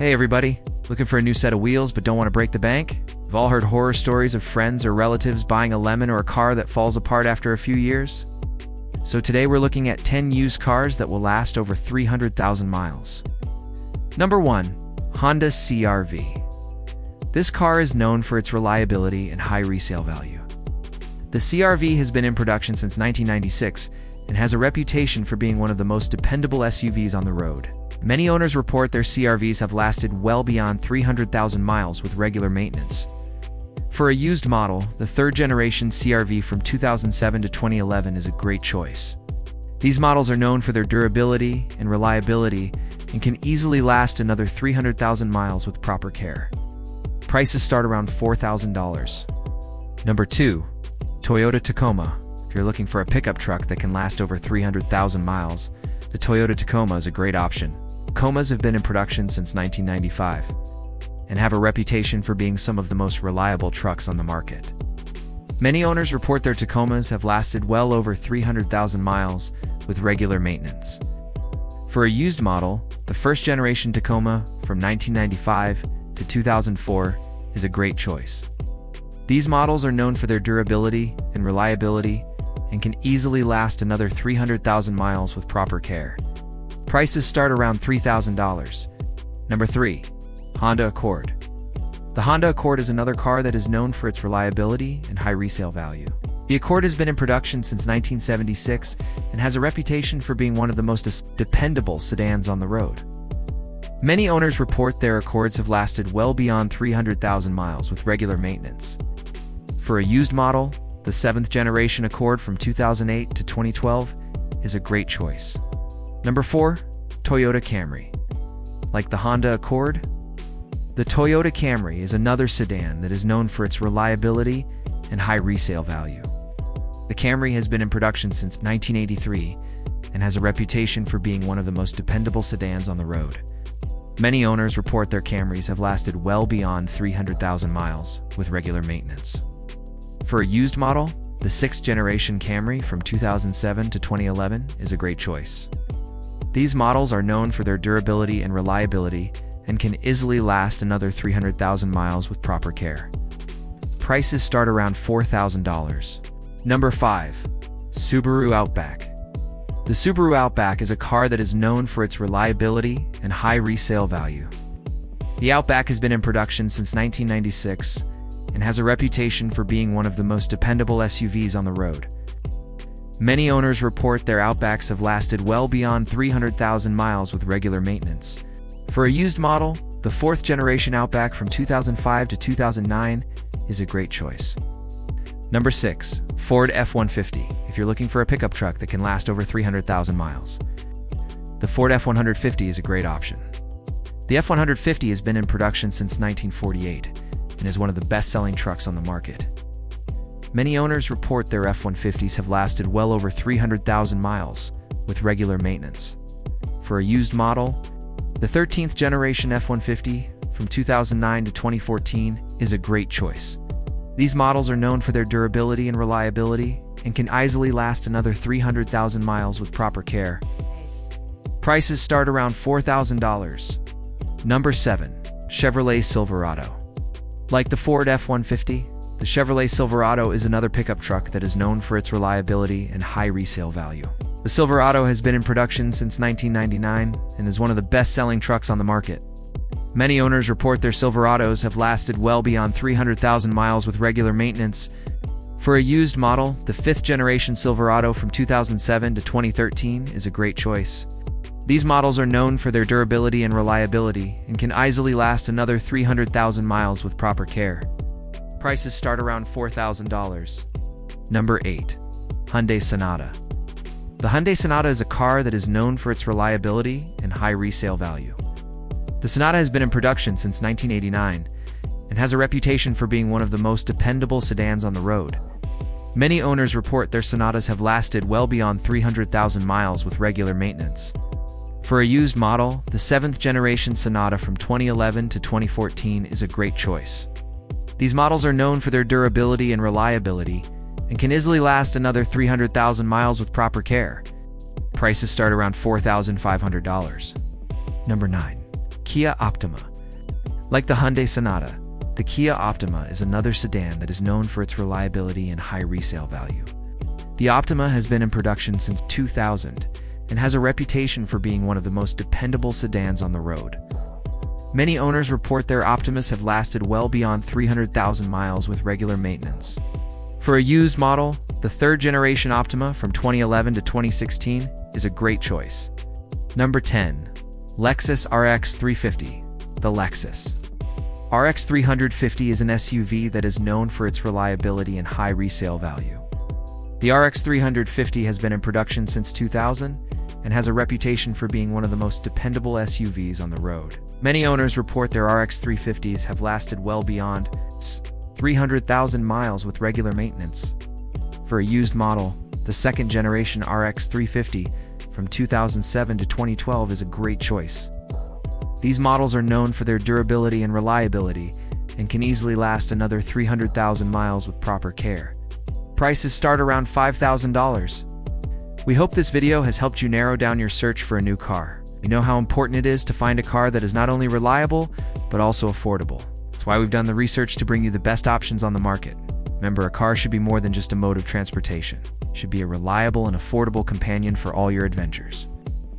Hey everybody, looking for a new set of wheels but don't want to break the bank? We've all heard horror stories of friends or relatives buying a lemon or a car that falls apart after a few years. So today we're looking at 10 used cars that will last over 300,000 miles. Number 1. Honda CR-V. This car is known for its reliability and high resale value. The CR-V has been in production since 1996 and has a reputation for being one of the most dependable SUVs on the road. Many owners report their CR-Vs have lasted well beyond 300,000 miles with regular maintenance. For a used model, the third-generation CR-V from 2007 to 2011 is a great choice. These models are known for their durability and reliability and can easily last another 300,000 miles with proper care. Prices start around $4,000. Number 2. Toyota Tacoma. If you're looking for a pickup truck that can last over 300,000 miles, the Toyota Tacoma is a great option. Tacomas have been in production since 1995 and have a reputation for being some of the most reliable trucks on the market. Many owners report their Tacomas have lasted well over 300,000 miles with regular maintenance. For a used model, the first-generation Tacoma from 1995 to 2004 is a great choice. These models are known for their durability and reliability and can easily last another 300,000 miles with proper care. Prices start around $3,000. Number 3. Honda Accord. The Honda Accord is another car that is known for its reliability and high resale value. The Accord has been in production since 1976 and has a reputation for being one of the most dependable sedans on the road. Many owners report their Accords have lasted well beyond 300,000 miles with regular maintenance. For a used model, the 7th generation Accord from 2008 to 2012 is a great choice. Number 4. Toyota Camry. Like the Honda Accord, the Toyota Camry is another sedan that is known for its reliability and high resale value. The Camry has been in production since 1983 and has a reputation for being one of the most dependable sedans on the road. Many owners report their Camrys have lasted well beyond 300,000 miles with regular maintenance. For a used model, the 6th generation Camry from 2007 to 2011 is a great choice. These models are known for their durability and reliability and can easily last another 300,000 miles with proper care. Prices start around $4,000. Number 5. Subaru Outback. The Subaru Outback is a car that is known for its reliability and high resale value. The Outback has been in production since 1996 and has a reputation for being one of the most dependable SUVs on the road. Many owners report their Outbacks have lasted well beyond 300,000 miles with regular maintenance. For a used model, the 4th generation Outback from 2005 to 2009 is a great choice. Number 6. Ford F-150. If you're looking for a pickup truck that can last over 300,000 miles, the Ford F-150 is a great option. The F-150 has been in production since 1948 and is one of the best-selling trucks on the market. Many owners report their F-150s have lasted well over 300,000 miles with regular maintenance. For a used model, the 13th generation F-150 from 2009 to 2014 is a great choice. These models are known for their durability and reliability and can easily last another 300,000 miles with proper care. Prices start around $4,000. Number 7. Chevrolet Silverado. Like the Ford F-150, the Chevrolet Silverado is another pickup truck that is known for its reliability and high resale value. The Silverado has been in production since 1999 and is one of the best-selling trucks on the market. Many owners report their Silverados have lasted well beyond 300,000 miles with regular maintenance. For a used model, the 5th generation Silverado from 2007 to 2013 is a great choice. These models are known for their durability and reliability and can easily last another 300,000 miles with proper care. Prices start around $4,000. Number 8. Hyundai Sonata. The Hyundai Sonata is a car that is known for its reliability and high resale value. The Sonata has been in production since 1989 and has a reputation for being one of the most dependable sedans on the road. Many owners report their Sonatas have lasted well beyond 300,000 miles with regular maintenance. For a used model, the 7th generation Sonata from 2011 to 2014 is a great choice. These models are known for their durability and reliability and can easily last another 300,000 miles with proper care. Prices start around $4,500. Number 9. Kia Optima. Like the Hyundai Sonata, the Kia Optima is another sedan that is known for its reliability and high resale value. The Optima has been in production since 2000 and has a reputation for being one of the most dependable sedans on the road. Many owners report their Optimas have lasted well beyond 300,000 miles with regular maintenance. For a used model, the third-generation Optima from 2011 to 2016 is a great choice. Number 10. Lexus RX 350. The Lexus RX 350 is an SUV that is known for its reliability and high resale value. The RX 350 has been in production since 2000 and has a reputation for being one of the most dependable SUVs on the road. Many owners report their RX 350s have lasted well beyond 300,000 miles with regular maintenance. For a used model, the second-generation RX 350 from 2007 to 2012 is a great choice. These models are known for their durability and reliability and can easily last another 300,000 miles with proper care. Prices start around $5,000. We hope this video has helped you narrow down your search for a new car. We know how important it is to find a car that is not only reliable, but also affordable. That's why we've done the research to bring you the best options on the market. Remember, a car should be more than just a mode of transportation. It should be a reliable and affordable companion for all your adventures.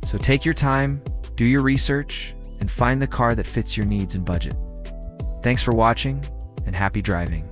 So take your time, do your research, and find the car that fits your needs and budget. Thanks for watching, and happy driving.